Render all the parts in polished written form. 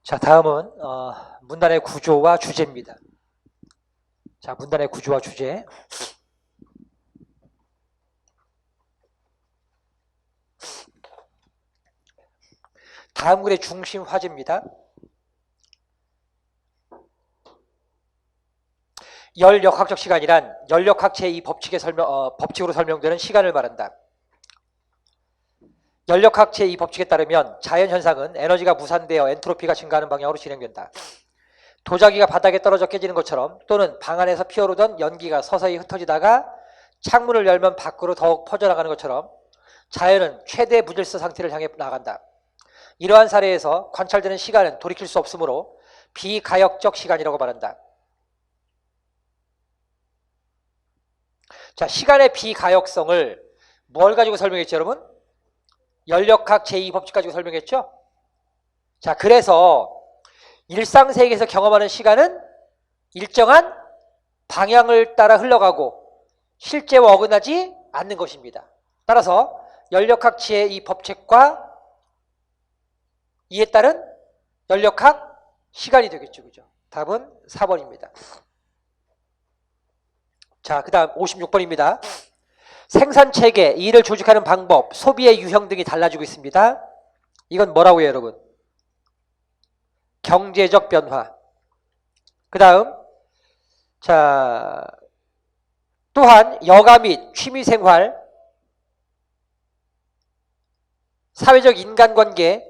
자, 다음은 문단의 구조와 주제입니다. 자, 문단의 구조와 주제. 다음 글의 중심 화제입니다. 열역학적 시간이란 열역학 제2법칙의 법칙으로 설명되는 시간을 말한다. 열역학 제2법칙에 따르면 자연현상은 에너지가 무산되어 엔트로피가 증가하는 방향으로 진행된다. 도자기가 바닥에 떨어져 깨지는 것처럼 또는 방 안에서 피어오르던 연기가 서서히 흩어지다가 창문을 열면 밖으로 더욱 퍼져나가는 것처럼 자연은 최대 무질서 상태를 향해 나간다. 이러한 사례에서 관찰되는 시간은 돌이킬 수 없으므로 비가역적 시간이라고 말한다. 자, 시간의 비가역성을 뭘 가지고 설명했죠, 여러분? 열역학 제2법칙 가지고 설명했죠? 자, 그래서 일상세계에서 경험하는 시간은 일정한 방향을 따라 흘러가고 실제와 어긋나지 않는 것입니다. 따라서 열역학 제2법칙과 이에 따른 열역학 시간이 되겠죠. 그죠? 답은 4번입니다. 자, 그 다음 56번입니다. 생산체계, 일을 조직하는 방법, 소비의 유형 등이 달라지고 있습니다. 이건 뭐라고 해요, 여러분? 경제적 변화. 그 다음, 자, 또한 여가 및 취미생활, 사회적 인간관계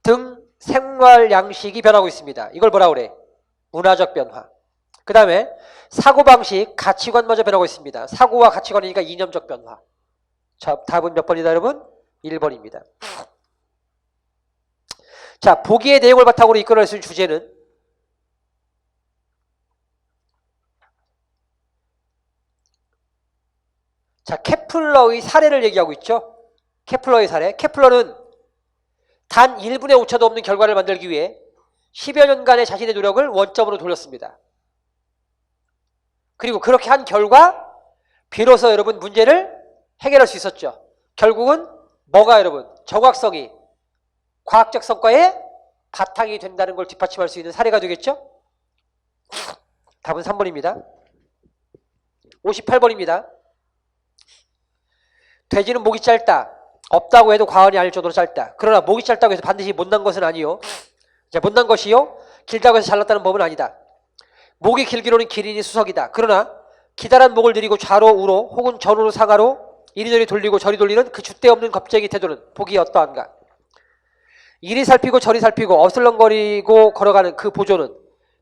등 생활 양식이 변하고 있습니다. 이걸 뭐라고 그래? 문화적 변화. 그 다음에 사고방식, 가치관마저 변하고 있습니다. 사고와 가치관이니까 이념적 변화. 자, 답은 몇 번이다, 여러분? 1번입니다. 자, 보기의 내용을 바탕으로 이끌어낼 수 있는 주제는 자, 케플러의 사례를 얘기하고 있죠. 케플러의 사례. 케플러는 단 1분의 오차도 없는 결과를 만들기 위해 10여 년간의 자신의 노력을 원점으로 돌렸습니다. 그리고 그렇게 한 결과 비로소 여러분 문제를 해결할 수 있었죠. 결국은 뭐가 여러분? 정확성이 과학적 성과의 바탕이 된다는 걸 뒷받침할 수 있는 사례가 되겠죠. 답은 3번입니다. 58번입니다. 돼지는 목이 짧다. 없다고 해도 과언이 아닐 정도로 짧다. 그러나 목이 짧다고 해서 반드시 못난 것은 아니요. 자, 못난 것이요. 길다고 해서 잘났다는 법은 아니다. 목이 길기로는 기린이 수석이다. 그러나 기다란 목을 들이고 좌로 우로 혹은 전으로 상하로 이리저리 돌리고 저리 돌리는 그 줏대 없는 겁쟁이 태도는 보기 어떠한가. 이리 살피고 저리 살피고 어슬렁거리고 걸어가는 그 보조는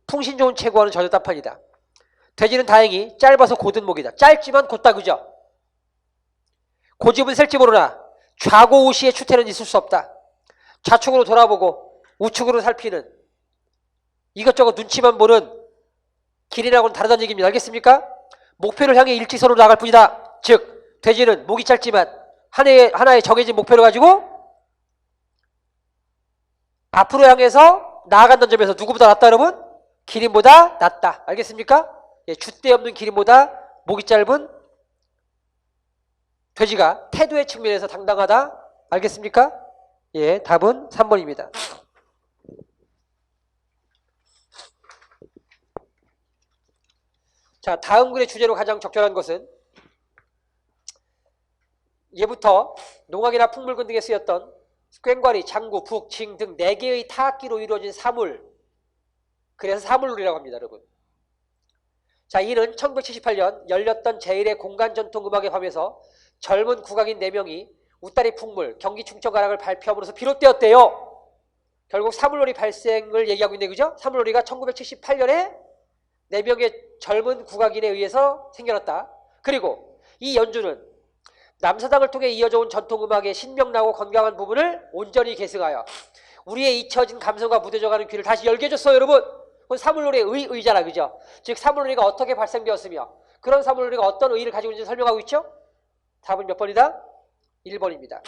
풍신 좋은 체구와는 전혀 딴판이다. 돼지는 다행히 짧아서 곧은 목이다. 짧지만 곧다. 그죠? 고집은 셀지 모르나 좌고우시의 추태는 있을 수 없다. 좌측으로 돌아보고 우측으로 살피는 이것저것 눈치만 보는 길이라고는 다르다는 얘기입니다. 알겠습니까? 목표를 향해 일직선으로 나갈 뿐이다. 즉 돼지는 목이 짧지만 하나의 정해진 목표를 가지고 앞으로 향해서 나아간다는 점에서 누구보다 낫다 여러분? 기린보다 낫다. 알겠습니까? 예, 줏대 없는 기린보다 목이 짧은 돼지가 태도의 측면에서 당당하다. 알겠습니까? 예, 답은 3번입니다. 자, 다음 글의 주제로 가장 적절한 것은 예부터 농악이나 풍물군 등에 쓰였던 꽹과리, 장구, 북, 징 등 4개의 타악기로 이루어진 사물. 그래서 사물놀이라고 합니다, 여러분. 자, 이는 1978년 열렸던 제1회 공간전통음악의 밤에서 젊은 국악인 4명이 웃다리 풍물, 경기 충청가락을 발표함으로써 비롯되었대요. 결국 사물놀이 발생을 얘기하고 있네, 그죠? 사물놀이가 1978년에 4명의 젊은 국악인에 의해서 생겨났다. 그리고 이 연주는 남사당을 통해 이어져 온 전통음악의 신명나고 건강한 부분을 온전히 계승하여 우리의 잊혀진 감성과 무뎌져가는 귀를 다시 열게 해줬어요, 여러분. 그건 사물놀이의 의잖아, 그죠? 즉 사물놀이가 어떻게 발생되었으며 그런 사물놀이가 어떤 의의를 가지고 있는지 설명하고 있죠? 답은 몇 번이다? 1번입니다.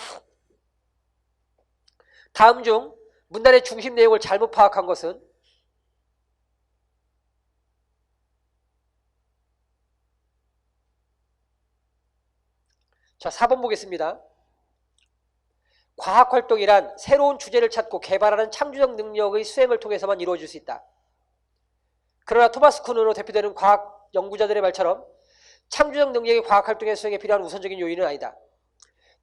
다음 중 문단의 중심 내용을 잘못 파악한 것은 자, 4번 보겠습니다. 과학활동이란 새로운 주제를 찾고 개발하는 창조적 능력의 수행을 통해서만 이루어질 수 있다. 그러나 토마스 쿤으로 대표되는 과학 연구자들의 말처럼 창조적 능력이 과학활동의 수행에 필요한 우선적인 요인은 아니다.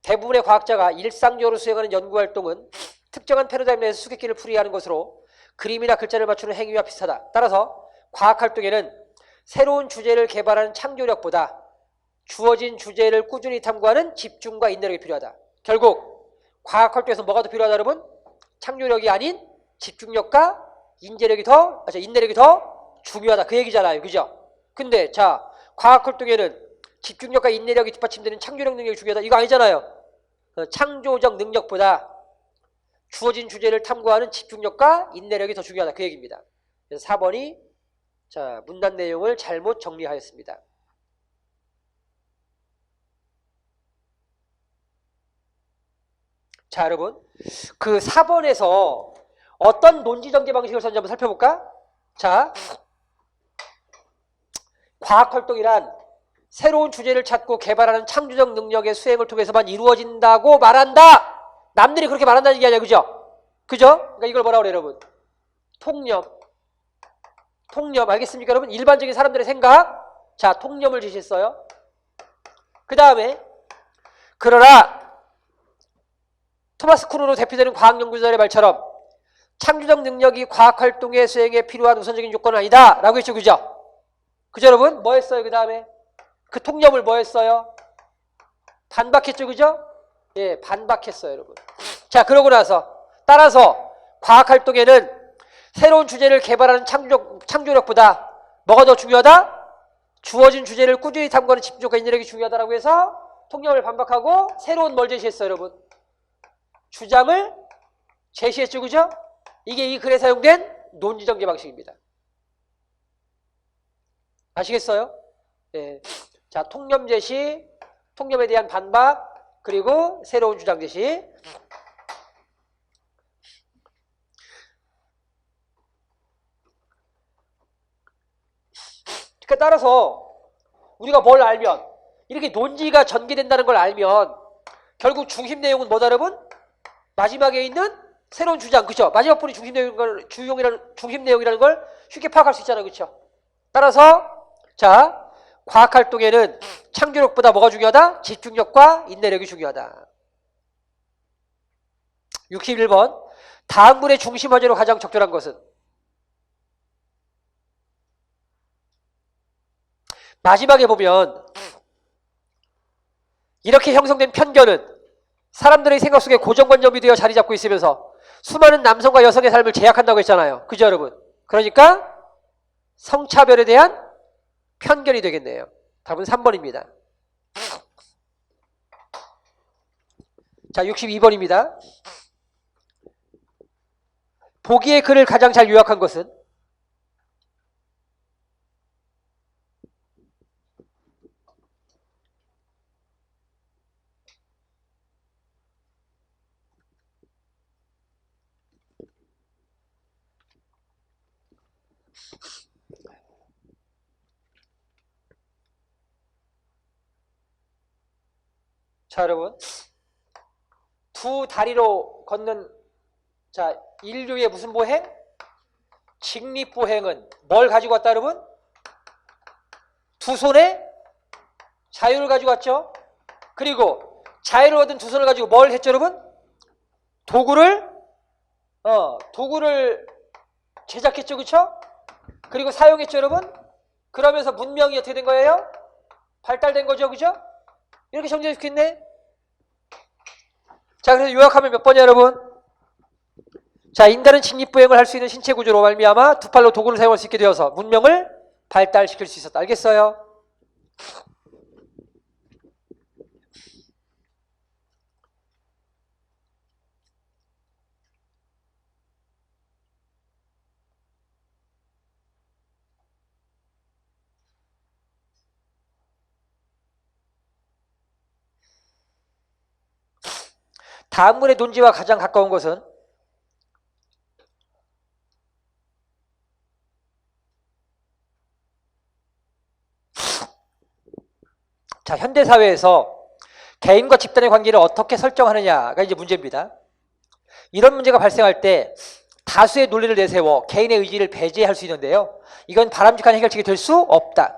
대부분의 과학자가 일상적으로 수행하는 연구활동은 특정한 패러다임 내에서 수수께끼를 풀이하는 것으로 그림이나 글자를 맞추는 행위와 비슷하다. 따라서 과학활동에는 새로운 주제를 개발하는 창조력보다 주어진 주제를 꾸준히 탐구하는 집중과 인내력이 필요하다. 결국 과학활동에서 뭐가 더 필요하다 여러분? 창조력이 아닌 집중력과 인내력이 더 중요하다. 그 얘기잖아요. 그죠? 근데 자, 과학활동에는 집중력과 인내력이 뒷받침되는 창조력 능력이 중요하다. 이거 아니잖아요. 창조적 능력보다 주어진 주제를 탐구하는 집중력과 인내력이 더 중요하다. 그 얘기입니다. 그래서 4번이 자, 문단 내용을 잘못 정리하였습니다. 자, 여러분. 그 4번에서 어떤 논지 전개 방식을 썼는지 한번 살펴볼까? 자, 과학활동이란 새로운 주제를 찾고 개발하는 창조적 능력의 수행을 통해서만 이루어진다고 말한다. 남들이 그렇게 말한다는 얘기 아니야. 그죠? 그죠? 그러니까 이걸 뭐라고 그래요, 여러분? 통념. 알겠습니까, 여러분? 일반적인 사람들의 생각. 자, 통념을 제시했어요. 그 다음에 그러나 토마스 쿤으로 대표되는 과학연구자들의 말처럼 창조적 능력이 과학활동의 수행에 필요한 우선적인 요건은 아니다. 라고 했죠. 그죠? 그죠, 여러분? 뭐 했어요, 그 다음에? 그 통념을 뭐 했어요? 반박했죠. 그죠? 예, 반박했어요, 여러분. 자, 그러고 나서 따라서 과학활동에는 새로운 주제를 개발하는 창조력보다 뭐가 더 중요하다? 주어진 주제를 꾸준히 탐구하는 집중력과 인내력이 중요하다라고 해서 통념을 반박하고 새로운 뭘 제시했어요, 여러분? 주장을 제시했죠. 그죠? 이게 이 글에 사용된 논지전개 방식입니다. 아시겠어요? 예. 자, 통념 제시, 통념에 대한 반박, 그리고 새로운 주장 제시. 그러니까 따라서 우리가 뭘 알면, 이렇게 논지가 전개된다는 걸 알면 결국 중심 내용은 뭐다, 여러분? 마지막에 있는 새로운 주장, 그쵸? 마지막 분이 중심 내용이라는 걸 쉽게 파악할 수 있잖아요. 그쵸? 따라서 자, 과학활동에는 창조력보다 뭐가 중요하다? 집중력과 인내력이 중요하다. 61번. 다음 문의 중심 화제로 가장 적절한 것은? 마지막에 보면 이렇게 형성된 편견은 사람들의 생각 속에 고정관념이 되어 자리 잡고 있으면서 수많은 남성과 여성의 삶을 제약한다고 했잖아요. 그죠, 여러분? 그러니까 성차별에 대한 편견이 되겠네요. 답은 3번입니다. 자, 62번입니다. 보기의 글을 가장 잘 요약한 것은? 자, 여러분. 두 다리로 걷는 자, 인류의 무슨 보행? 직립보행은 뭘 가지고 왔다, 여러분? 두 손에 자유를 가지고 왔죠. 그리고 자유를 얻은 두 손을 가지고 뭘 했죠, 여러분? 도구를 제작했죠. 그쵸? 그리고 사용했죠, 여러분? 그러면서 문명이 어떻게 된 거예요? 발달된 거죠. 그죠? 이렇게 정리해 주겠네. 자, 그래서 요약하면 몇 번이야, 여러분? 자, 인간은 직립보행을 할 수 있는 신체 구조로 말미암아 두 팔로 도구를 사용할 수 있게 되어서 문명을 발달시킬 수 있었다. 알겠어요? 다음 문의 논지와 가장 가까운 것은? 자, 현대사회에서 개인과 집단의 관계를 어떻게 설정하느냐가 이제 문제입니다. 이런 문제가 발생할 때 다수의 논리를 내세워 개인의 의지를 배제할 수 있는데요. 이건 바람직한 해결책이 될 수 없다.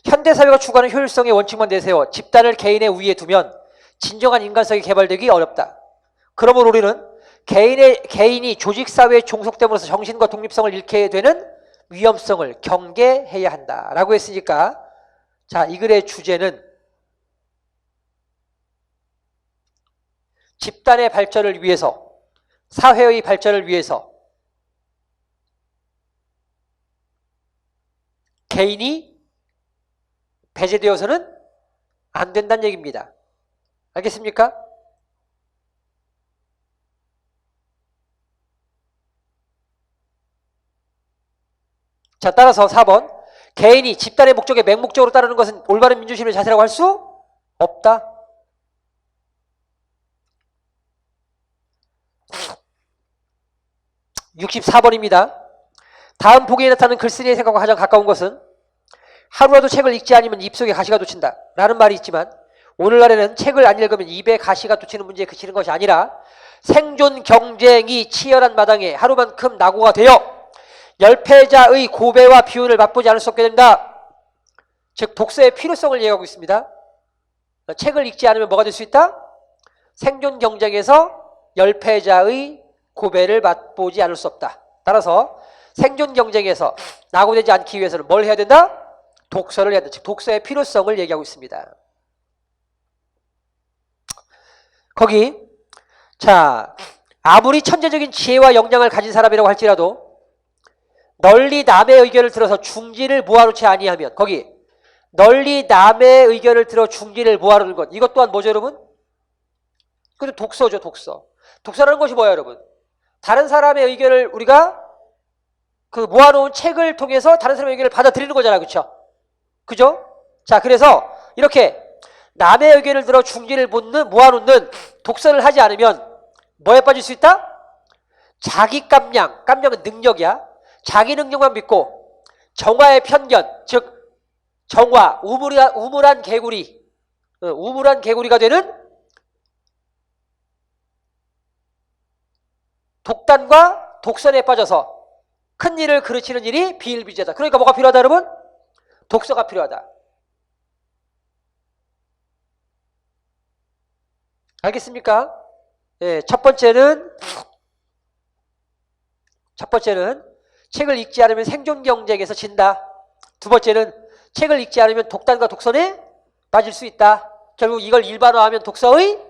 현대사회가 추구하는 효율성의 원칙만 내세워 집단을 개인의 우위에 두면 진정한 인간성이 개발되기 어렵다. 그러므로 우리는 개인이 조직사회에 종속됨으로써 정신과 독립성을 잃게 되는 위험성을 경계해야 한다라고 했으니까, 자, 이 글의 주제는 집단의 발전을 위해서, 사회의 발전을 위해서 개인이 배제되어서는 안 된다는 얘기입니다. 알겠습니까? 자, 따라서 4번. 개인이 집단의 목적에 맹목적으로 따르는 것은 올바른 민주주의의 자세라고 할 수 없다. (64번입니다) 다음 보기에 나타나는 글쓴이의 생각과 가장 가까운 것은 하루라도 책을 읽지 않으면 입속에 가시가 돋친다 라는 말이 있지만, 오늘날에는 책을 안 읽으면 입에 가시가 돋치는 문제에 그치는 것이 아니라 생존 경쟁이 치열한 마당에 하루만큼 낙오가 되어 열패자의 고배와 비운을 맛보지 않을 수 없게 된다. 즉 독서의 필요성을 얘기하고 있습니다. 책을 읽지 않으면 뭐가 될 수 있다? 생존 경쟁에서 열패자의 고배를 맛보지 않을 수 없다. 따라서 생존 경쟁에서 낙오되지 않기 위해서는 뭘 해야 된다? 독서를 해야 된다. 즉 독서의 필요성을 얘기하고 있습니다. 거기 자, 아무리 천재적인 지혜와 역량을 가진 사람이라고 할지라도 널리 남의 의견을 들어서 중지를 모아놓지 아니하면, 거기 널리 남의 의견을 들어 중지를 모아놓는 것, 이것 또한 뭐죠 여러분? 그것도 독서죠. 독서. 독서라는 것이 뭐예요 여러분? 다른 사람의 의견을 우리가 그 모아놓은 책을 통해서 다른 사람의 의견을 받아들이는 거잖아요. 그렇죠? 그죠? 자, 그래서 이렇게 남의 의견을 들어 중지를 모아놓는 독서를 하지 않으면 뭐에 빠질 수 있다? 자기 깜냥은 능력이야. 자기 능력만 믿고 정화의 편견, 즉 정화, 우물한 개구리가 되는 독단과 독선에 빠져서 큰 일을 그르치는 일이 비일비재하다. 그러니까 뭐가 필요하다 여러분? 독서가 필요하다. 알겠습니까? 예, 첫 번째는 책을 읽지 않으면 생존 경쟁에서 진다. 두 번째는 책을 읽지 않으면 독단과 독선에 빠질 수 있다. 결국 이걸 일반화하면 독서의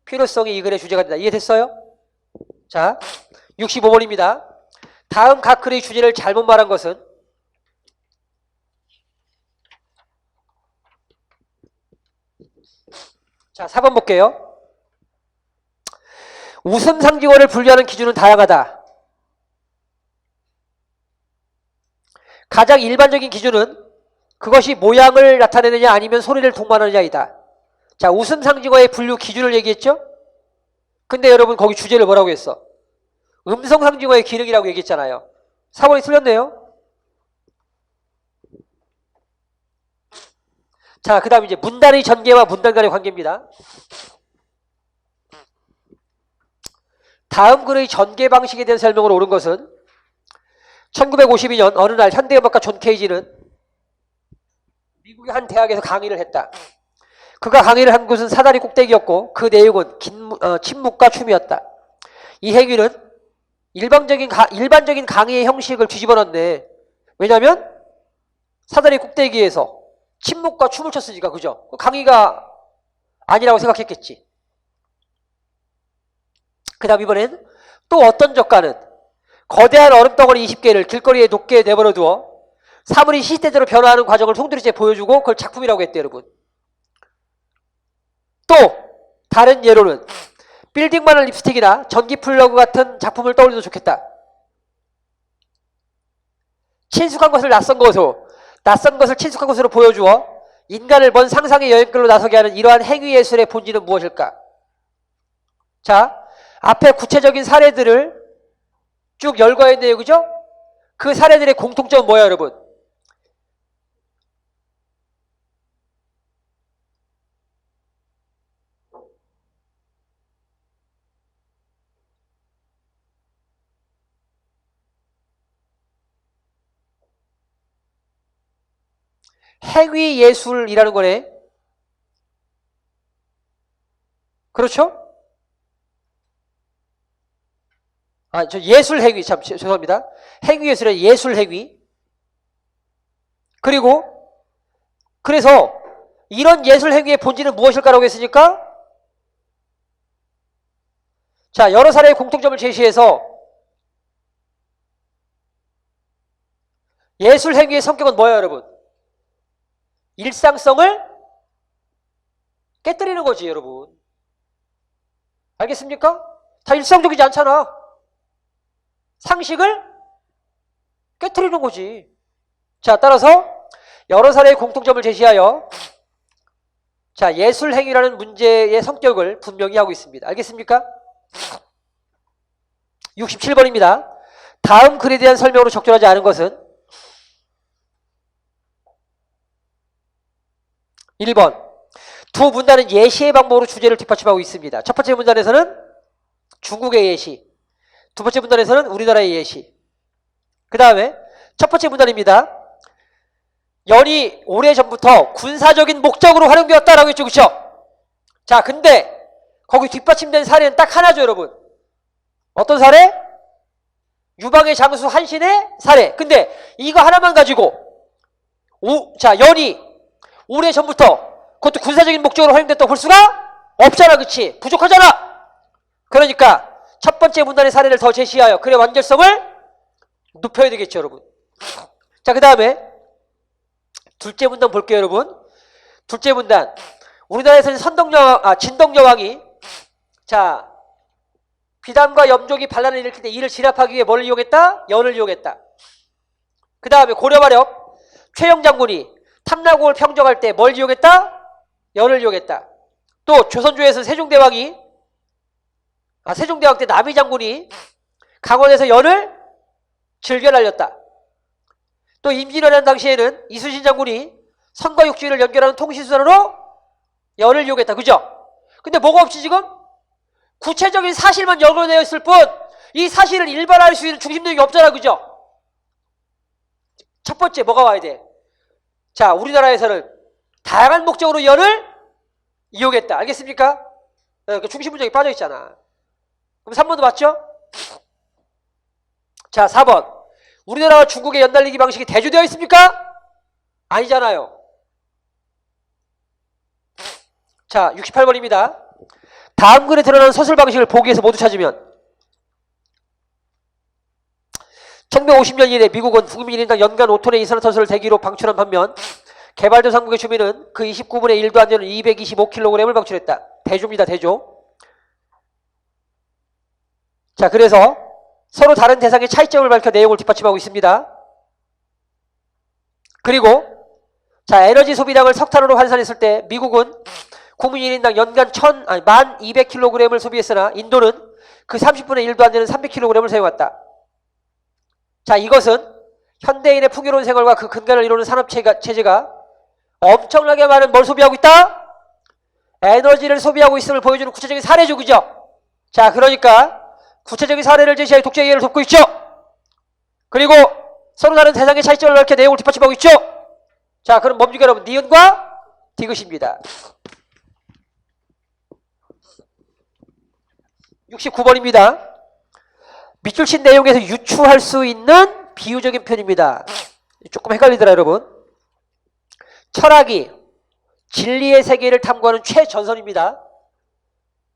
필요성이 이 글의 주제가 된다. 이해됐어요? 자, 65번입니다. 다음 각 글의 주제를 잘못 말한 것은 자, 4번 볼게요. 웃음 상징어를 분류하는 기준은 다양하다. 가장 일반적인 기준은 그것이 모양을 나타내느냐 아니면 소리를 동반하느냐이다. 자, 웃음 상징어의 분류 기준을 얘기했죠? 근데 여러분 거기 주제를 뭐라고 했어? 음성 상징어의 기능이라고 얘기했잖아요. 4번이 틀렸네요. 자, 그 다음 이제 문단의 전개와 문단 간의 관계입니다. 다음 글의 전개 방식에 대한 설명을 옳은 것은 1952년 어느 날 현대음악가 존 케이지는 미국의 한 대학에서 강의를 했다. 그가 강의를 한 곳은 사다리 꼭대기였고 그 내용은 침묵과 춤이었다. 이 행위는 일반적인 강의의 형식을 뒤집어 놨네. 왜냐하면 사다리 꼭대기에서 침묵과 춤을 췄으니까. 그죠? 강의가 아니라고 생각했겠지. 그 다음 이번엔 또 어떤 작가는 거대한 얼음덩어리 20개를 길거리에 높게 내버려 두어 사물이 시시때때로 변화하는 과정을 송두리째 보여주고 그걸 작품이라고 했대 여러분. 또 다른 예로는 빌딩 마늘 립스틱이나 전기 플러그 같은 작품을 떠올려도 좋겠다. 친숙한 것을 낯선 것을 친숙한 것으로 보여주어 인간을 먼 상상의 여행길로 나서게 하는 이러한 행위예술의 본질은 무엇일까? 자, 앞에 구체적인 사례들을 쭉 열거했네요. 그죠? 그 사례들의 공통점은 뭐예요 여러분? 행위 예술이라는 거네. 그렇죠? 아, 저 예술 행위, 참, 죄송합니다. 행위 예술의 예술 행위. 그리고, 그래서, 이런 예술 행위의 본질은 무엇일까라고 했으니까, 자, 여러 사례의 공통점을 제시해서, 예술 행위의 성격은 뭐예요, 여러분? 일상성을 깨뜨리는 거지, 여러분. 알겠습니까? 다 일상적이지 않잖아. 상식을 깨뜨리는 거지. 자, 따라서 여러 사례의 공통점을 제시하여 자, 예술 행위라는 문제의 성격을 분명히 하고 있습니다. 알겠습니까? 67번입니다. 다음 글에 대한 설명으로 적절하지 않은 것은 1번. 두 문단은 예시의 방법으로 주제를 뒷받침하고 있습니다. 첫 번째 문단에서는 중국의 예시, 두 번째 문단에서는 우리나라의 예시. 그 다음에 첫 번째 문단입니다. 연이 오래전부터 군사적인 목적으로 활용되었다라고 했죠. 그렇죠? 자, 근데 거기 뒷받침된 사례는 딱 하나죠, 여러분. 어떤 사례? 유방의 장수 한신의 사례. 근데 이거 하나만 가지고 자, 연이 오래전부터 그것도 군사적인 목적으로 활용됐다고 볼 수가 없잖아. 그치? 부족하잖아. 그러니까 첫 번째 문단의 사례를 더 제시하여 글의 완결성을 높여야 되겠죠, 여러분. 자, 그 다음에 둘째 문단 볼게요, 여러분. 둘째 문단. 우리나라에서는 진덕여왕이 자, 비단과 염족이 반란을 일으킬 때 이를 진압하기 위해 뭘 이용했다? 연을 이용했다. 그 다음에 고려마력 최영 장군이 탐라국을 평정할 때 뭘 이용했다? 연을 이용했다. 또 조선조에서 세종대왕 때 남이 장군이 강원에서 연을 즐겨 날렸다. 또 임진왜란 당시에는 이순신 장군이 선과 육지를 연결하는 통신수단으로 연을 이용했다. 그죠? 근데 뭐가 없지 지금? 구체적인 사실만 연결되어 있을 뿐 이 사실을 일반화할 수 있는 중심력이 없잖아. 그죠? 첫 번째 뭐가 와야 돼? 자, 우리나라에서는 다양한 목적으로 연을 이용했다. 알겠습니까? 그 중심 문장이 빠져 있잖아. 그럼 3번도 맞죠? 자, 4번. 우리나라와 중국의 연달리기 방식이 대조되어 있습니까? 아니잖아요. 자, 68번입니다. 다음 글에 드러난 서술 방식을 보기에서 모두 찾으면 1950년 이래 미국은 국민 1인당 연간 5톤의 이산화탄소를 대기로 방출한 반면 개발도상국의 주민은 그 29분의 1도 안 되는 225kg을 방출했다. 대조입니다. 대조. 자, 그래서 서로 다른 대상의 차이점을 밝혀 내용을 뒷받침하고 있습니다. 그리고 자, 에너지 소비량을 석탄으로 환산했을 때 미국은 국민 1인당 연간 1200kg을 소비했으나 인도는 그 30분의 1도 안 되는 300kg을 사용했다. 자, 이것은 현대인의 풍요로운 생활과 그 근간을 이루는 산업체제가 엄청나게 많은 뭘 소비하고 있다? 에너지를 소비하고 있음을 보여주는 구체적인 사례죠. 그죠? 자, 그러니까 구체적인 사례를 제시하여 독자 이해를 돕고 있죠. 그리고 서로 다른 대상의 차이점을 밝혀 내용을 뒷받침하고 있죠. 자, 그럼 뭡니까 여러분? 니은과 디귿입니다. 69번입니다. 밑줄 친 내용에서 유추할 수 있는 비유적인 표현입니다. 조금 헷갈리더라 여러분. 철학이 진리의 세계를 탐구하는 최전선입니다.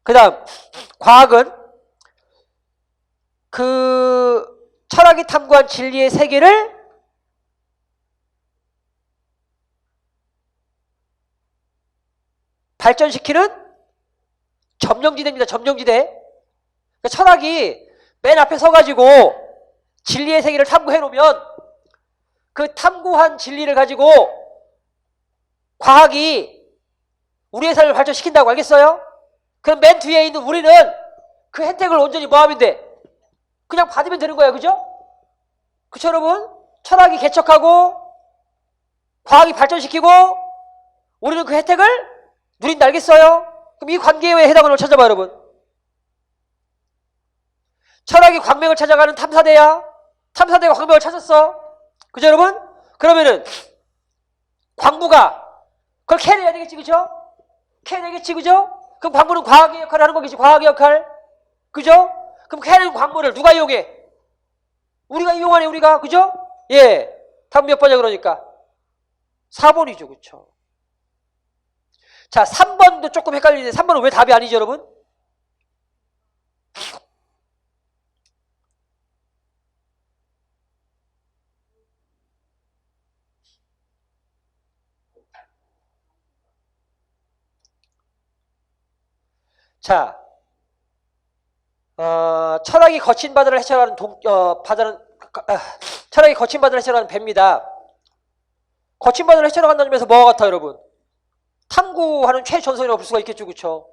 그 다음 과학은 그 철학이 탐구한 진리의 세계를 발전시키는 점령지대입니다. 점령지대. 그러니까 철학이 맨 앞에 서가지고 진리의 세계를 탐구해놓으면 그 탐구한 진리를 가지고 과학이 우리의 삶을 발전시킨다고. 알겠어요? 그럼 맨 뒤에 있는 우리는 그 혜택을 온전히 뭐 하면 돼? 그냥 받으면 되는 거야. 그죠? 그쵸 여러분? 철학이 개척하고 과학이 발전시키고 우리는 그 혜택을 누린다. 알겠어요? 그럼 이 관계에 해당하는 걸 찾아봐 여러분. 철학이 광명을 찾아가는 탐사대야. 탐사대가 광명을 찾았어. 그죠 여러분? 그러면은 광부가 그걸 캐내야 되겠지, 그죠? 캐내겠지, 그죠? 그럼 광부는 과학의 역할을 하는 거겠지, 과학의 역할. 그죠? 그럼 캐낸 광부를 누가 이용해? 우리가 이용하네, 우리가. 그죠? 예. 답 몇 번이야, 그러니까? 4번이죠, 그쵸? 자, 3번도 조금 헷갈리는데, 3번은 왜 답이 아니죠, 여러분? 자, 철학이 거친 바다를 헤쳐가는 철학이 거친 바다를 헤쳐가는 배입니다. 거친 바다를 헤쳐나간다는 점에서 뭐가 같아, 여러분? 탐구하는 최전선이라고 볼 수가 있겠죠, 그쵸?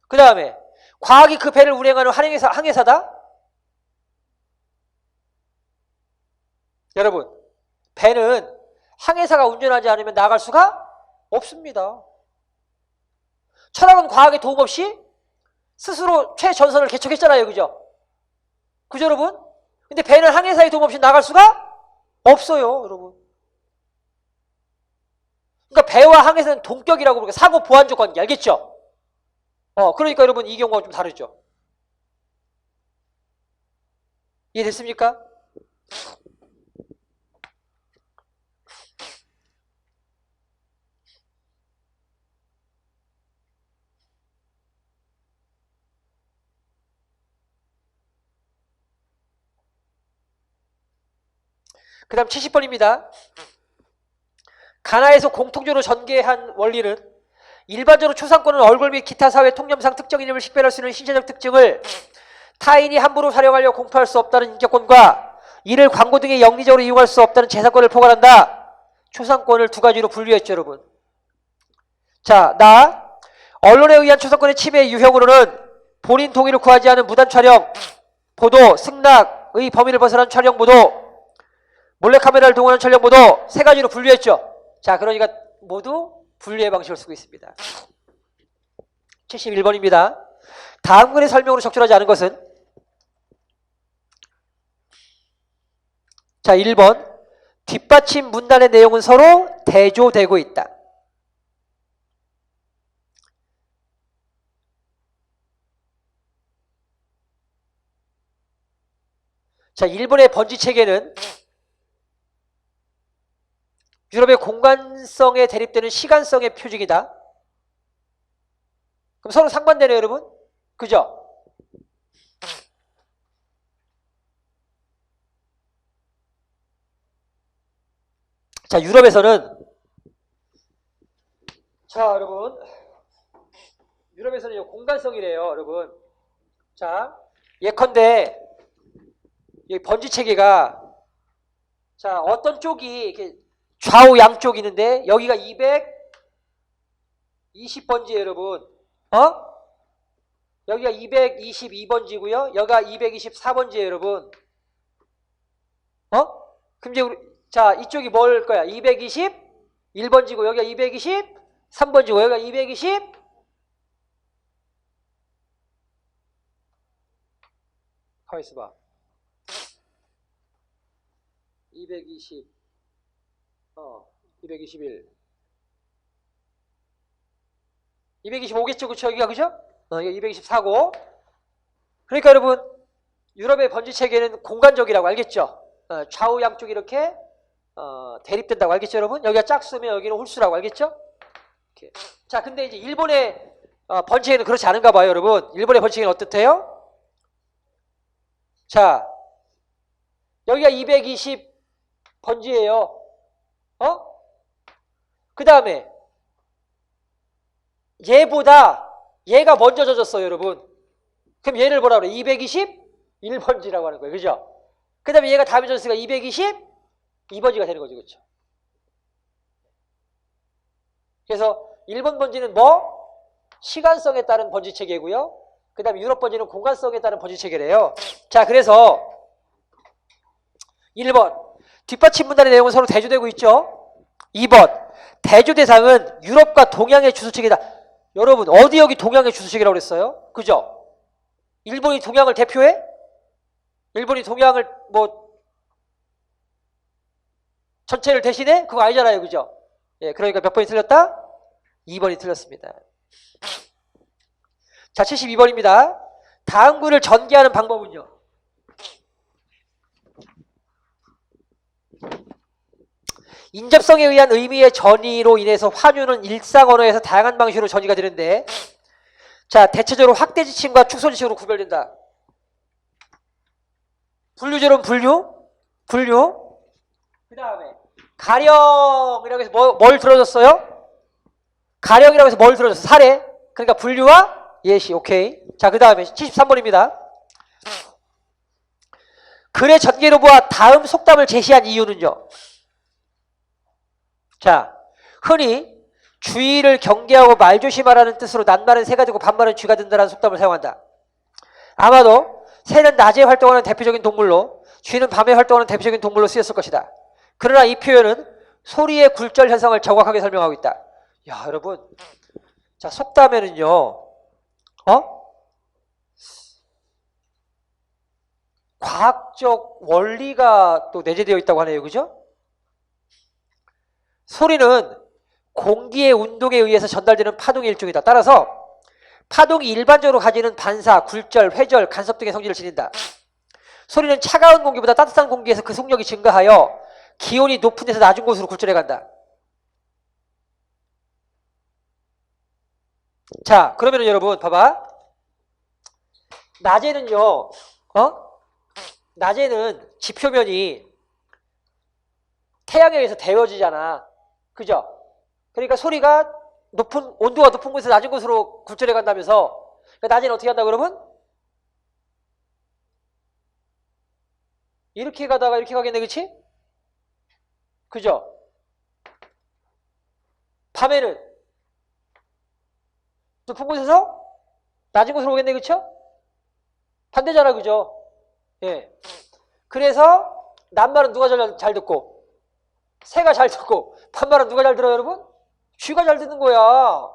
그 다음에 과학이 그 배를 운행하는 항해사다? 여러분, 배는 항해사가 운전하지 않으면 나갈 수가 없습니다. 철학은 과학의 도움 없이 스스로 최전선을 개척했잖아요, 그죠? 그죠, 여러분? 근데 배는 항해사의 도움 없이 나갈 수가 없어요, 여러분. 그러니까 배와 항해사는 동격이라고 부르니까 사고 보완적 관계, 알겠죠? 그러니까 여러분 이 경우가 좀 다르죠. 이해됐습니까? 그 다음 70번입니다. 가나에서 공통적으로 전개한 원리는 일반적으로 초상권은 얼굴 및 기타 사회 통념상 특정 이름을 식별할 수 있는 신체적 특징을 타인이 함부로 촬영하려 공표할 수 없다는 인격권과 이를 광고 등에 영리적으로 이용할 수 없다는 재산권을 포괄한다. 초상권을 두 가지로 분류했죠, 여러분. 자, 언론에 의한 초상권의 침해 유형으로는 본인 동의를 구하지 않은 무단 촬영, 보도, 승낙의 범위를 벗어난 촬영, 보도, 몰래카메라를 동원한 촬영, 보도 세 가지로 분류했죠. 자, 그러니까 모두 분류의 방식을 쓰고 있습니다. 71번입니다. 다음 글의 설명으로 적절하지 않은 것은? 자, 1번. 뒷받침 문단의 내용은 서로 대조되고 있다. 자, 일본의 번지 체계는 유럽의 공간성에 대립되는 시간성의 표징이다. 그럼 서로 상반되네요, 여러분. 그죠? 자, 유럽에서는 여러분, 유럽에서는 공간성이래요, 여러분. 자, 예컨대 이 번지 체계가 어떤 쪽이 이렇게 좌우 양쪽 있는데 여기가 220번지예요, 여러분. 여기가 222번지고요. 여기가 224번지예요, 여러분. 그럼 이제 이쪽이 뭘 거야? 221번지고 여기가 223번지고 여기가 220 가만 있어봐. 220 221 225겠죠, 그쵸? 여기가, 그죠? 여기가 224고. 그러니까 여러분, 유럽의 번지 체계는 공간적이라고 알겠죠? 좌우 양쪽이 이렇게 대립된다고 알겠죠, 여러분? 여기가 짝수면 여기는 홀수라고 알겠죠? 이렇게. 자, 근데 이제 일본의 번지 체계는 그렇지 않은가 봐요, 여러분. 일본의 번지 체계는 어떻대요? 자, 여기가 220번지예요. 그 다음에 얘가 먼저 젖었어요, 여러분. 그럼 얘를 뭐라 그래? 221번지라고 하는 거예요, 그죠? 그 다음에 얘가 다음에 젖었으니까 222번지가 되는 거죠, 그렇죠? 그래서 일본 번지는 시간성에 따른 번지 체계고요. 그 다음에 유럽 번지는 공간성에 따른 번지 체계래요. 자, 그래서 1번 뒷받침 문단의 내용은 서로 대조되고 있죠. 2번 대조 대상은 유럽과 동양의 주소체계다. 여러분, 어디 여기 동양의 주소체계라고 그랬어요? 그죠? 일본이 동양을 대표해? 일본이 동양을 전체를 대신해? 그거 아니잖아요, 그죠? 예, 그러니까 몇 번이 틀렸다? 2번이 틀렸습니다. 자, 72번입니다. 다음 글을 전개하는 방법은요. 인접성에 의한 의미의 전이로 인해서 환유는 일상 언어에서 다양한 방식으로 전이가 되는데, 자, 대체적으로 확대 지칭과 축소 지칭으로 구별된다. 분류제로는 분류. 그 다음에 가령이라고 해서 뭘 들어줬어요? 가령이라고 해서 뭘 들어줬어? 사례. 그러니까 분류와 예시. 오케이. 자, 그 다음에 73번입니다. 글의 전개로 보아 다음 속담을 제시한 이유는요. 자, 흔히 주의를 경계하고 말조심하라는 뜻으로 낱말은 새가 되고 반말은 쥐가 된다는 속담을 사용한다. 아마도 새는 낮에 활동하는 대표적인 동물로, 쥐는 밤에 활동하는 대표적인 동물로 쓰였을 것이다. 그러나 이 표현은 소리의 굴절 현상을 정확하게 설명하고 있다. 야, 여러분, 자, 속담에는요, 과학적 원리가 또 내재되어 있다고 하네요. 그죠? 소리는 공기의 운동에 의해서 전달되는 파동의 일종이다. 따라서 파동이 일반적으로 가지는 반사, 굴절, 회절, 간섭 등의 성질을 지닌다. 소리는 차가운 공기보다 따뜻한 공기에서 그 속력이 증가하여 기온이 높은 데서 낮은 곳으로 굴절해 간다. 자, 그러면은 여러분 봐봐. 낮에는요, 낮에는 지표면이 태양에 의해서 데워지잖아. 그죠? 그러니까 소리가 온도가 높은 곳에서 낮은 곳으로 굴절해 간다면서, 그러니까 낮에는 어떻게 한다 그러면? 이렇게 가다가 이렇게 가겠네, 그치? 그죠? 밤에는 높은 곳에서 낮은 곳으로 오겠네, 그쵸? 반대잖아, 그죠? 예. 그래서 낱말은 누가 잘 듣고, 새가 잘 듣고, 반말은 누가 잘 들어요, 여러분? 쥐가 잘 듣는 거야.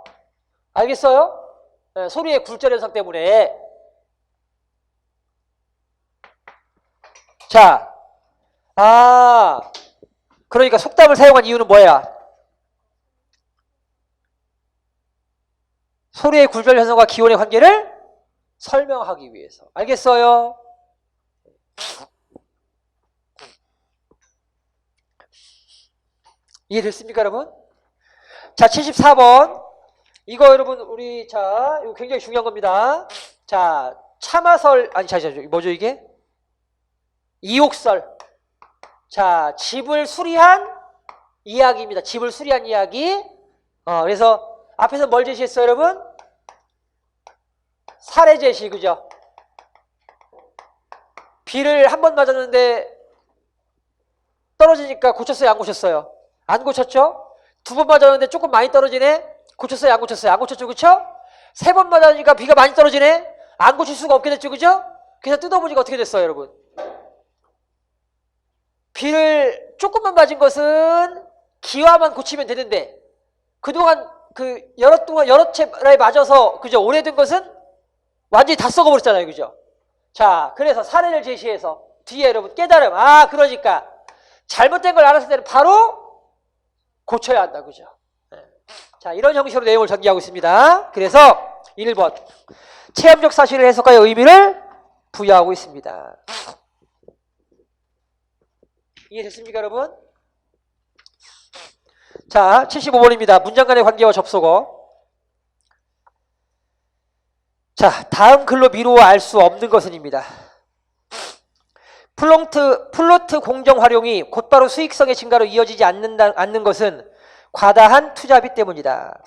알겠어요? 예, 소리의 굴절 현상 때문에. 자, 그러니까 속담을 사용한 이유는 뭐야? 소리의 굴절 현상과 기온의 관계를 설명하기 위해서. 알겠어요? 이해됐습니까, 여러분? 자, 74번. 이거 여러분, 이거 굉장히 중요한 겁니다. 자, 참화설, 뭐죠, 이게? 이옥설. 자, 집을 수리한 이야기입니다. 집을 수리한 이야기. 그래서 앞에서 뭘 제시했어요, 여러분? 사례 제시, 그죠? 비를 한 번 맞았는데 떨어지니까 고쳤어요, 안 고쳤어요? 안 고쳤죠? 두 번 맞았는데 조금 많이 떨어지네? 고쳤어요, 안 고쳤어요? 안 고쳤죠, 그쵸? 세 번 맞았으니까 비가 많이 떨어지네? 안 고칠 수가 없게 됐죠, 그죠? 그래서 뜯어보니까 어떻게 됐어요, 여러분? 비를 조금만 맞은 것은 기와만 고치면 되는데, 그동안 여러 차례 맞아서, 그죠? 오래된 것은 완전히 다 썩어버렸잖아요, 그죠? 자, 그래서 사례를 제시해서 뒤에 여러분 깨달음. 그러니까 잘못된 걸 알았을 때는 바로 고쳐야 한다, 그죠? 네. 자, 이런 형식으로 내용을 전개하고 있습니다. 그래서 1번 체험적 사실을 해석하여 의미를 부여하고 있습니다. 이해됐습니까, 여러분? 자, 75번입니다. 문장 간의 관계와 접속어. 자, 다음 글로 미루어 알 수 없는 것은입니다. 플로트 공정 활용이 곧바로 수익성의 증가로 이어지지 않는 것은 과다한 투자비 때문이다.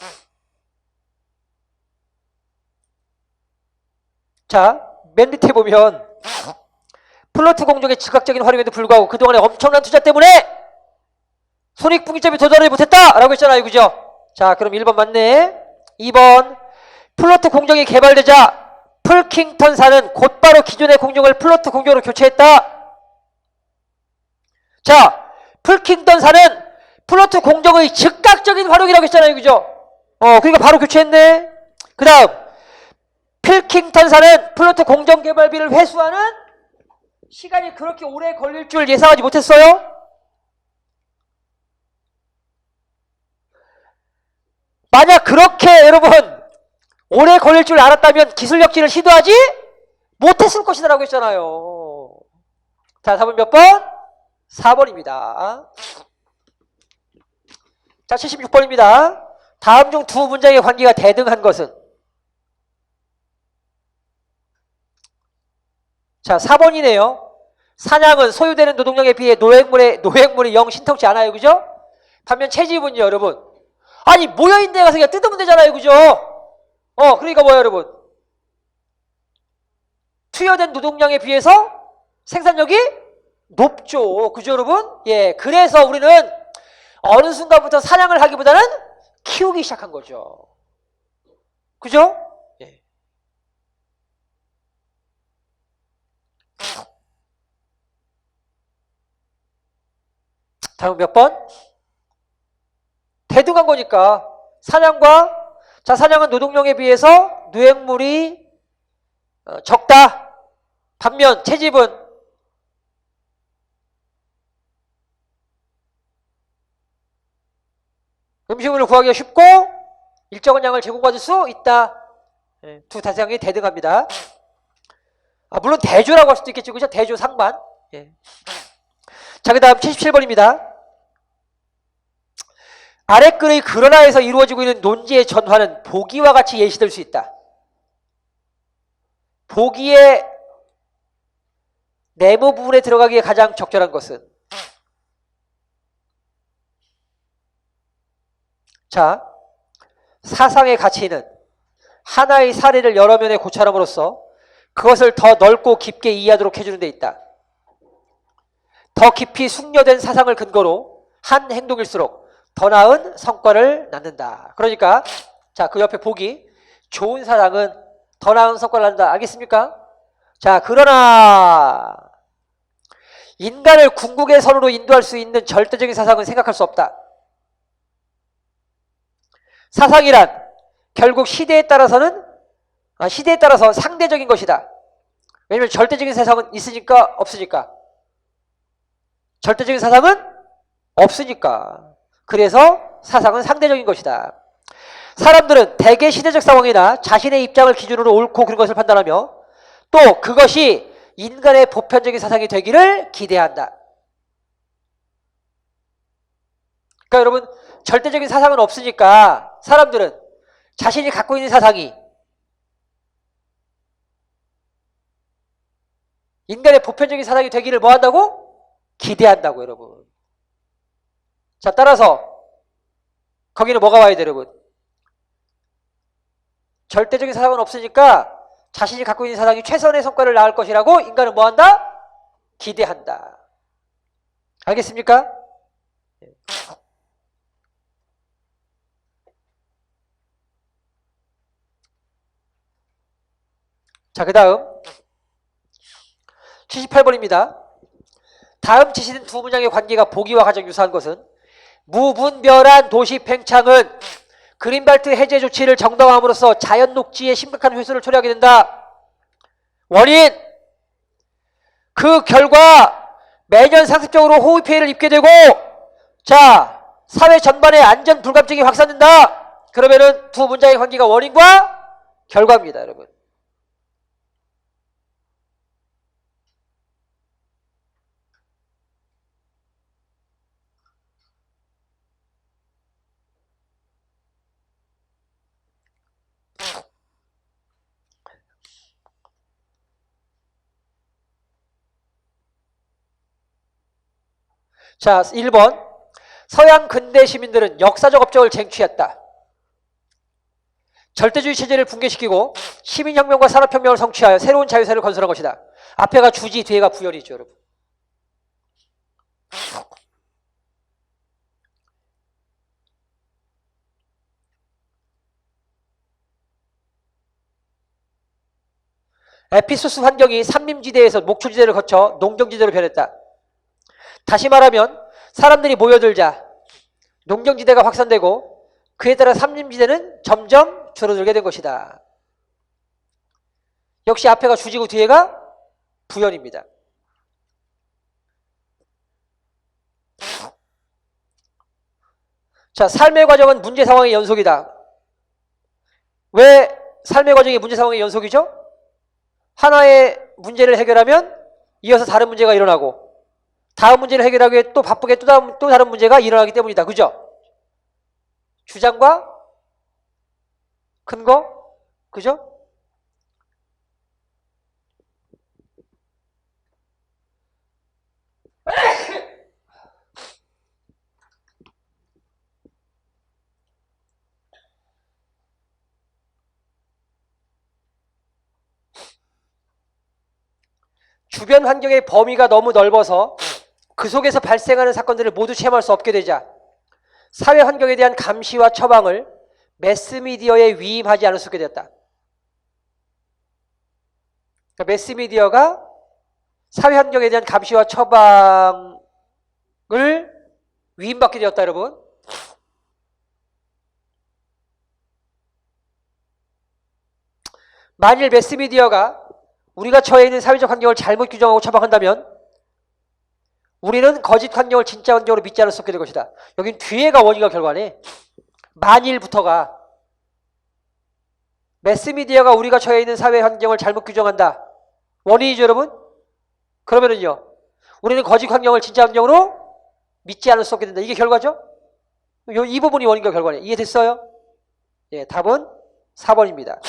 자, 맨 밑에 보면 플로트 공정의 즉각적인 활용에도 불구하고 그동안의 엄청난 투자 때문에 손익분기점에 도달하지 못했다라고 했잖아요, 그죠? 자, 그럼 1번 맞네. 2번 플로트 공정이 개발되자 풀킹턴사는 곧바로 기존의 공정을 플로트 공정으로 교체했다. 자, 풀킹턴사는 플로트 공정의 즉각적인 활용이라고 했잖아요, 그죠? 그러니까 바로 교체했네. 그 다음 필킹턴사는 플로트 공정 개발비를 회수하는 시간이 그렇게 오래 걸릴 줄 예상하지 못했어요. 만약 그렇게 여러분 오래 걸릴 줄 알았다면 기술역진을 시도하지 못했을 것이다라고 했잖아요. 자, 답은 몇 번? 4번입니다. 자, 76번입니다. 다음 중 두 문장의 관계가 대등한 것은? 자, 4번이네요. 사냥은 소유되는 노동력에 비해 노획물이 영 신통치 않아요. 그죠? 반면 채집은요, 여러분. 아니, 모여있는 데 가서 그냥 뜯으면 되잖아요. 그죠? 그러니까 뭐예요, 여러분? 투여된 노동량에 비해서 생산력이 높죠. 그죠, 여러분? 예. 그래서 우리는 어느 순간부터 사냥을 하기보다는 키우기 시작한 거죠. 그죠? 예. 다음 몇 번? 대등한 거니까. 사냥은 노동력에 비해서 노획물이 적다. 반면 채집은 음식물을 구하기가 쉽고 일정한 양을 제공받을 수 있다. 두 대상이 대등합니다. 물론 대조라고 할 수도 있겠죠. 그죠? 대조 상반. 예. 자, 그 다음 77번입니다. 아래 글의 그러나에서 이루어지고 있는 논지의 전환은 보기와 같이 예시될 수 있다. 보기의 네모 부분에 들어가기에 가장 적절한 것은? 자, 사상의 가치는 하나의 사례를 여러 면에 고찰함으로써 그것을 더 넓고 깊게 이해하도록 해주는 데 있다. 더 깊이 숙려된 사상을 근거로 한 행동일수록 더 나은 성과를 낳는다. 그러니까 자, 그 옆에 보기 좋은 사상은 더 나은 성과를 낳는다. 알겠습니까? 자, 그러나 인간을 궁극의 선으로 인도할 수 있는 절대적인 사상은 생각할 수 없다. 사상이란 결국 시대에 따라서 상대적인 것이다. 왜냐하면 절대적인 사상은 있으니까 없으니까. 절대적인 사상은 없으니까. 그래서 사상은 상대적인 것이다. 사람들은 대개 시대적 상황이나 자신의 입장을 기준으로 옳고 그른 것을 판단하며 또 그것이 인간의 보편적인 사상이 되기를 기대한다. 그러니까 여러분, 절대적인 사상은 없으니까 사람들은 자신이 갖고 있는 사상이 인간의 보편적인 사상이 되기를 뭐 한다고? 기대한다고, 여러분. 자, 따라서 거기는 뭐가 와야 돼, 여러분? 절대적인 사상은 없으니까 자신이 갖고 있는 사상이 최선의 성과를 낳을 것이라고 인간은 뭐 한다? 기대한다. 알겠습니까? 자, 그 다음 78번입니다. 다음 지시된 두 문장의 관계가 보기와 가장 유사한 것은 무분별한 도시 팽창은 그린벨트 해제 조치를 정당화함으로써 자연 녹지의 심각한 회수를 초래하게 된다. 원인, 그 결과 매년 상습적으로 호우 피해를 입게 되고 자, 사회 전반의 안전 불감증이 확산된다. 그러면은 두 문장의 관계가 원인과 결과입니다, 여러분. 자, 1번. 서양 근대 시민들은 역사적 업적을 쟁취했다. 절대주의 체제를 붕괴시키고 시민혁명과 산업혁명을 성취하여 새로운 자유사회를 건설한 것이다. 앞에가 주지, 뒤에가 부연이죠, 여러분. 에피소스 환경이 산림지대에서 목초지대를 거쳐 농경지대로 변했다. 다시 말하면 사람들이 모여들자 농경지대가 확산되고 그에 따라 산림지대는 점점 줄어들게 된 것이다. 역시 앞에가 주지고 뒤에가 부연입니다. 자, 삶의 과정은 문제 상황의 연속이다. 왜 삶의 과정이 문제 상황의 연속이죠? 하나의 문제를 해결하면 이어서 다른 문제가 일어나고 다음 문제를 해결하기 위해 또 바쁘게 또 다른 문제가 일어나기 때문이다. 그죠? 주장과 근거? 그죠? 주변 환경의 범위가 너무 넓어서 그 속에서 발생하는 사건들을 모두 체험할 수 없게 되자 사회 환경에 대한 감시와 처방을 매스미디어에 위임하지 않을 수 있게 되었다. 그러니까 매스미디어가 사회 환경에 대한 감시와 처방을 위임받게 되었다, 여러분. 만일 매스미디어가 우리가 처해 있는 사회적 환경을 잘못 규정하고 처방한다면 우리는 거짓 환경을 진짜 환경으로 믿지 않을 수 없게 될 것이다. 여긴 뒤에가 원인과 결과네. 만일부터가 매스미디어가 우리가 처해 있는 사회 환경을 잘못 규정한다. 원인이죠, 여러분? 그러면은요, 우리는 거짓 환경을 진짜 환경으로 믿지 않을 수 없게 된다. 이게 결과죠? 이 부분이 원인과 결과네. 이해됐어요? 예, 답은 4번입니다.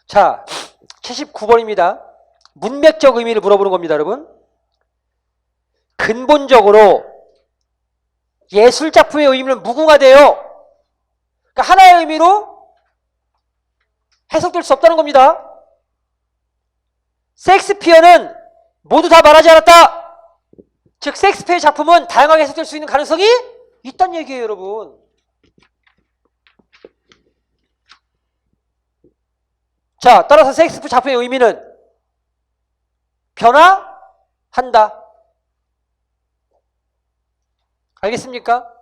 자, 79번입니다. 문맥적 의미를 물어보는 겁니다, 여러분. 근본적으로 예술작품의 의미는 무궁화돼요. 그러니까 하나의 의미로 해석될 수 없다는 겁니다. 셰익스피어는 모두 다 말하지 않았다. 즉 셰익스피어의 작품은 다양하게 해석될 수 있는 가능성이 있다는 얘기예요, 여러분. 자, 따라서 셰익스피어 작품의 의미는 변화한다. 알겠습니까?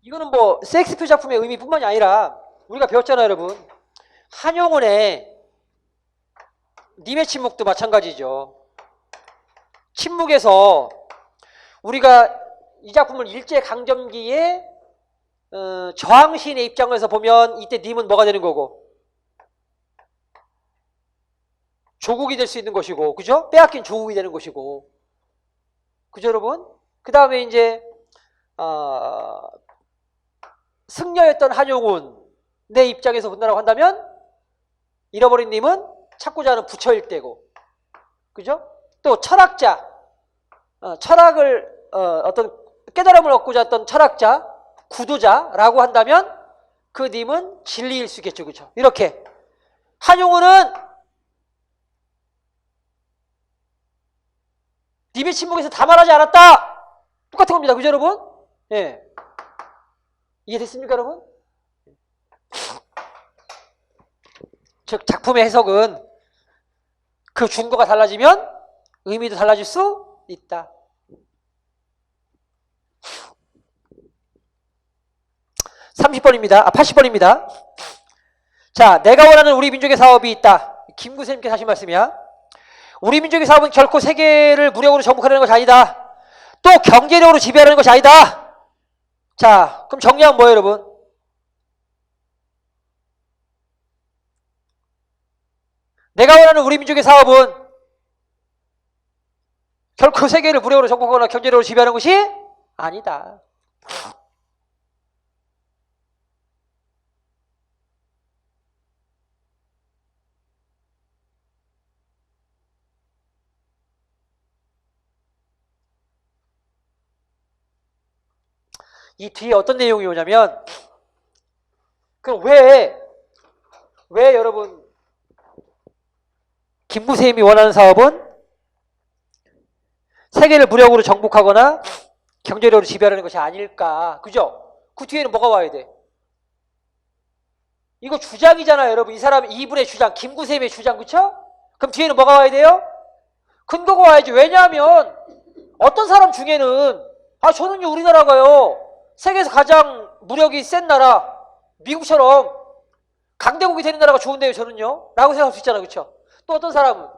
이거는 뭐 셰익스피어 작품의 의미뿐만이 아니라 우리가 배웠잖아요, 여러분. 한용운의 님의 침묵도 마찬가지죠. 침묵에서 우리가 이 작품을 일제강점기에 저항시인의 입장에서 보면 이때 님은 뭐가 되는 거고 조국이 될 수 있는 것이고, 그죠? 빼앗긴 조국이 되는 것이고, 그죠, 여러분? 그 다음에 이제 승려였던 한용운의 입장에서 본다라고 한다면 잃어버린 님은 찾고자 하는 부처일 때고, 그죠? 또 철학자, 철학을 어떤 깨달음을 얻고자 했던 철학자, 구도자라고 한다면 그 님은 진리일 수 있겠죠, 그죠? 이렇게 한용운은 님의 침묵에서 다 말하지 않았다. 똑같은 겁니다, 그죠, 여러분? 예, 이해됐습니까, 여러분? 즉 작품의 해석은 그 준거가 달라지면 의미도 달라질 수 있다. 30번입니다. 80번입니다. 자, 내가 원하는 우리 민족의 사업이 있다. 김구선님께서 하신 말씀이야. 우리 민족의 사업은 결코 세계를 무력으로 정복하려는 것이 아니다. 또 경제력으로 지배하려는 것이 아니다. 자, 그럼 정리하면 뭐예요, 여러분? 내가 원하는 우리 민족의 사업은 결코 세계를 무력으로 정복하거나 경제력으로 지배하는 것이 아니다. 이 뒤에 어떤 내용이 오냐면, 그럼 왜 여러분 김무쌤이 원하는 사업은 세계를 무력으로 정복하거나 경제력으로 지배하려는 것이 아닐까, 그죠? 그 뒤에는 뭐가 와야 돼? 이거 주장이잖아요, 여러분. 이 사람 이분의 주장, 김구쌤의 주장, 그쵸? 그럼 뒤에는 뭐가 와야 돼요? 근거가 와야지. 왜냐하면 어떤 사람 중에는 저는요 우리나라가요 세계에서 가장 무력이 센 나라 미국처럼 강대국이 되는 나라가 좋은데요 저는요 라고 생각할 수 있잖아요. 그렇죠? 또 어떤 사람은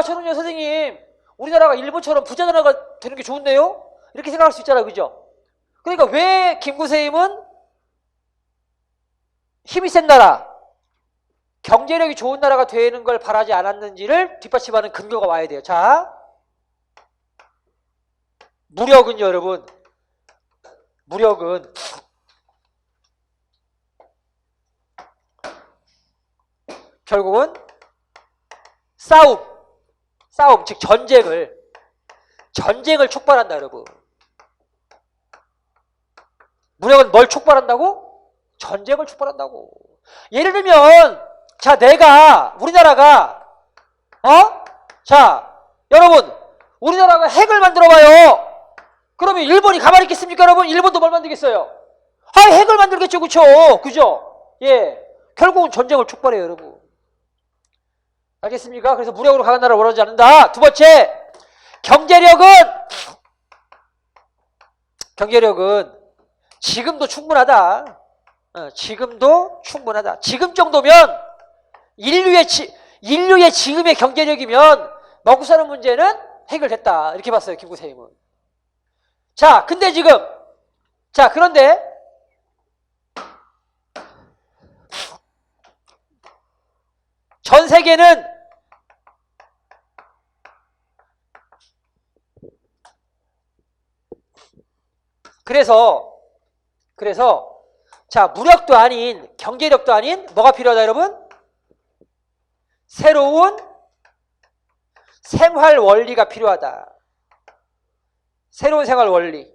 저는요 선생님 우리나라가 일본처럼 부자 나라가 되는 게 좋은데요 이렇게 생각할 수 있잖아요. 그죠? 그러니까 왜 김구세임은 힘이 센 나라 경제력이 좋은 나라가 되는 걸 바라지 않았는지를 뒷받침하는 근거가 와야 돼요. 자, 무력은요 여러분, 무력은 결국은 싸움 즉 전쟁을 촉발한다 여러분. 무력은 뭘 촉발한다고? 전쟁을 촉발한다고. 예를 들면 자 우리나라가 자 여러분 우리나라가 핵을 만들어봐요. 그러면 일본이 가만히 있겠습니까 여러분? 일본도 뭘 만들겠어요? 핵을 만들겠죠. 그죠? 예, 결국은 전쟁을 촉발해요 여러분. 알겠습니까? 그래서 무력으로 강한 나라를 원하지 않는다. 두 번째, 경제력은 지금도 충분하다. 지금도 충분하다. 지금 정도면 인류의 지금의 경제력이면 먹고 사는 문제는 해결됐다. 이렇게 봤어요 김구세임은. 자, 근데 그런데 전 세계는 그래서 자 무력도 아닌 경제력도 아닌 뭐가 필요하다 여러분? 새로운 생활 원리가 필요하다. 새로운 생활 원리.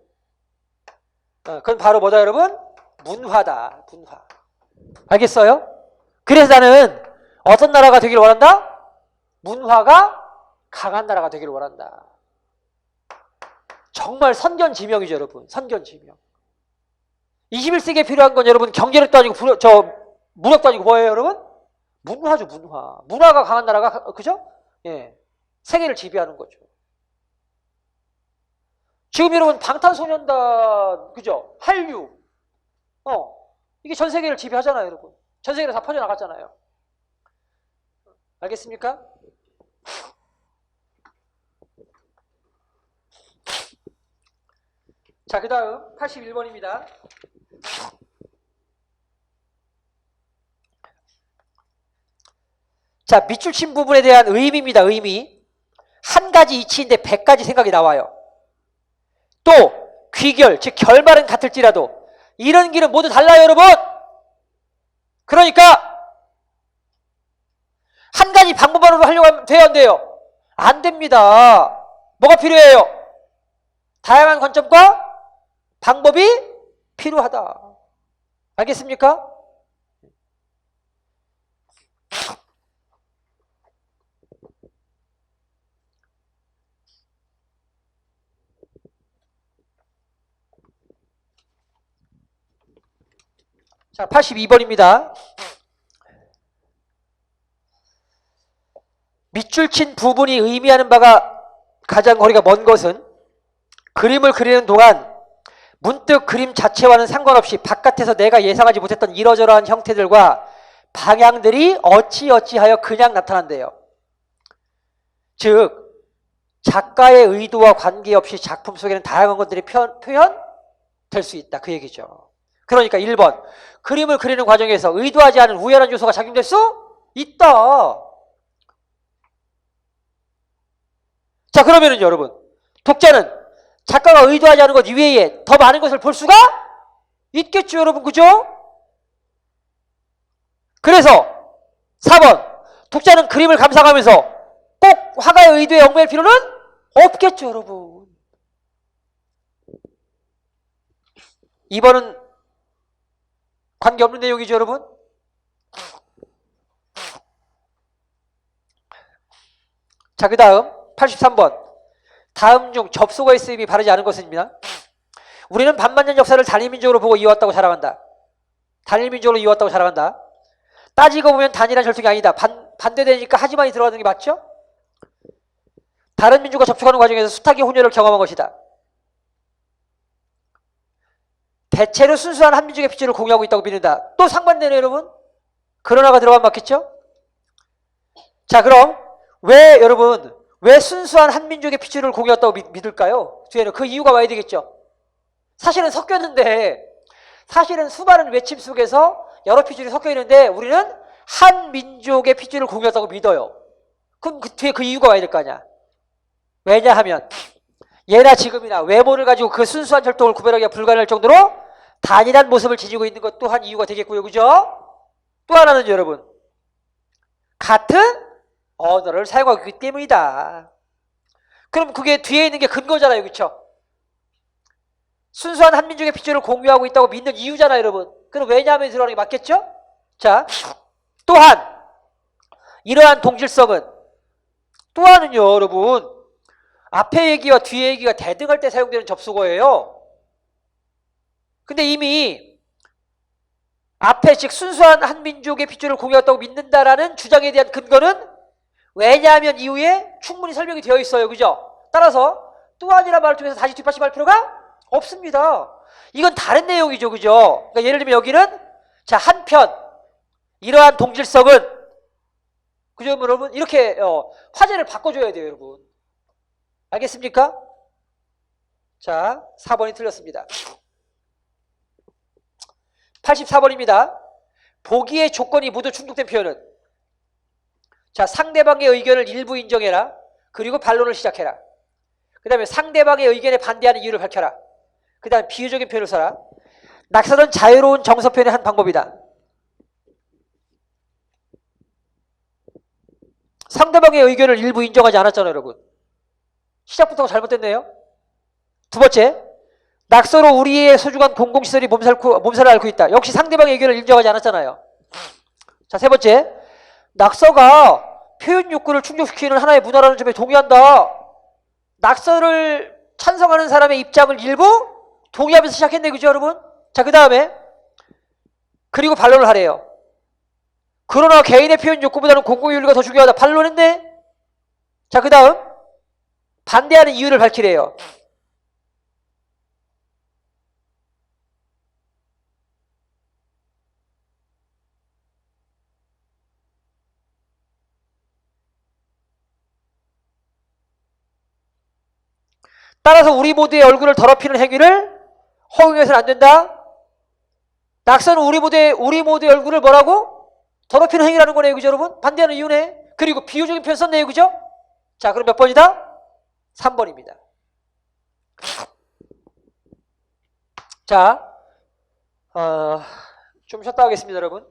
그건 바로 뭐다 여러분? 문화다. 문화. 알겠어요? 그래서 나는 어떤 나라가 되기를 원한다? 문화가 강한 나라가 되기를 원한다. 정말 선견지명이죠 여러분. 선견지명. 21세기에 필요한 건 여러분 경제력도 아니고 무력도 아니고 뭐예요 여러분? 문화죠. 문화. 문화가 강한 나라가 그죠? 예, 세계를 지배하는 거죠. 지금 여러분 방탄소년단 그죠? 한류 이게 전 세계를 지배하잖아요 여러분. 전 세계로 다 퍼져나갔잖아요. 알겠습니까? 자, 그 다음 81번입니다. 자, 밑줄 친 부분에 대한 의미입니다. 의미. 한 가지 이치인데 100가지 생각이 나와요. 또 귀결, 즉 결말은 같을지라도 이런 길은 모두 달라요 여러분. 그러니까 한 가지 방법만으로 하려고 하면 돼요 안 돼요? 안 됩니다. 뭐가 필요해요? 다양한 관점과 방법이 필요하다. 알겠습니까? 자, 82번입니다. 밑줄 친 부분이 의미하는 바가 가장 거리가 먼 것은 그림을 그리는 동안 문득 그림 자체와는 상관없이 바깥에서 내가 예상하지 못했던 이러저러한 형태들과 방향들이 어찌어찌하여 그냥 나타난대요. 즉 작가의 의도와 관계없이 작품 속에는 다양한 것들이 표현될 수 있다. 그 얘기죠. 그러니까 1번 그림을 그리는 과정에서 의도하지 않은 우연한 요소가 작용될 수 있다. 자, 그러면은 여러분 독자는 작가가 의도하지 않은 것 이외에 더 많은 것을 볼 수가 있겠죠 여러분. 그죠? 그래서 4번 독자는 그림을 감상하면서 꼭 화가의 의도에 얽매일 필요는 없겠죠 여러분. 2번은 관계없는 내용이죠 여러분. 자, 그 다음 83번 다음 중 접속어의 쓰임이 바르지 않은 것입니다. 우리는 반만년 역사를 단일민족으로 보고 이어왔다고 자랑한다. 단일민족으로 이어왔다고 자랑한다. 따지고 보면 단일한 절통이 아니다. 반대되니까 하지만이 들어가는 게 맞죠? 다른 민족과 접촉하는 과정에서 숱하게 혼혈을 경험한 것이다. 대체로 순수한 한 민족의 피줄을 공유하고 있다고 믿는다. 또 상반되네요, 여러분. 그러나가 들어가면 맞겠죠? 자, 그럼 왜 순수한 한 민족의 피줄을 공유했다고 믿을까요? 뒤에는 그 이유가 와야 되겠죠. 사실은 섞였는데, 사실은 수많은 외침 속에서 여러 피줄이 섞여 있는데 우리는 한 민족의 피줄을 공유했다고 믿어요. 그럼 그 뒤에 그 이유가 와야 될 거 아니야. 왜냐하면 예나 지금이나 외모를 가지고 그 순수한 혈통을 구별하기가 불가능할 정도로 단일한 모습을 지니고 있는 것 또한 이유가 되겠고요. 그죠? 또 하나는 여러분, 같은 언어를 사용하고 있기 때문이다. 그럼 그게 뒤에 있는 게 근거잖아요. 그렇죠? 순수한 한 민족의 피줄을 공유하고 있다고 믿는 이유잖아요. 여러분. 그럼 왜냐하면 들어가는 게 맞겠죠? 자, 또한 이러한 동질성은 또한은요, 여러분, 앞에 얘기와 뒤에 얘기가 대등할 때 사용되는 접속어예요. 근데 이미 앞에 즉 순수한 한 민족의 피줄을 공유했다고 믿는다라는 주장에 대한 근거는 왜냐하면 이후에 충분히 설명이 되어 있어요. 그죠? 따라서 또한이라는 말을 통해서 다시 뒷받침할 필요가 없습니다. 이건 다른 내용이죠. 그죠? 그러니까 예를 들면 여기는 자, 한편 이러한 동질성은 그죠, 여러분? 이렇게 화제를 바꿔줘야 돼요, 여러분. 알겠습니까? 자, 4번이 틀렸습니다. 84번입니다. 보기의 조건이 모두 충족된 표현은 자, 상대방의 의견을 일부 인정해라. 그리고 반론을 시작해라. 그 다음에 상대방의 의견에 반대하는 이유를 밝혀라. 그 다음에 비유적인 표현을 써라. 낙서는 자유로운 정서 표현의 한 방법이다. 상대방의 의견을 일부 인정하지 않았잖아요, 여러분. 시작부터 잘못됐네요. 두 번째, 낙서로 우리의 소중한 공공시설이 몸살을 앓고 있다. 역시 상대방의 의견을 인정하지 않았잖아요. 자, 세 번째, 낙서가 표현 욕구를 충족시키는 하나의 문화라는 점에 동의한다. 낙서를 찬성하는 사람의 입장을 일부 동의하면서 시작했네. 그죠, 여러분? 자, 그 다음에 그리고 반론을 하래요. 그러나 개인의 표현 욕구보다는 공공윤리가 더 중요하다. 반론했네. 자, 그 다음 반대하는 이유를 밝히래요. 따라서 우리 모두의 얼굴을 더럽히는 행위를 허용해서는 안 된다. 낙서는 우리 모두의 얼굴을 뭐라고? 더럽히는 행위라는 거네요. 그죠, 여러분? 반대하는 이유네. 그리고 비유적인 표현 썼네요. 그죠? 자, 그럼 몇 번이다? 3번입니다. 자, 좀 쉬었다 하겠습니다, 여러분.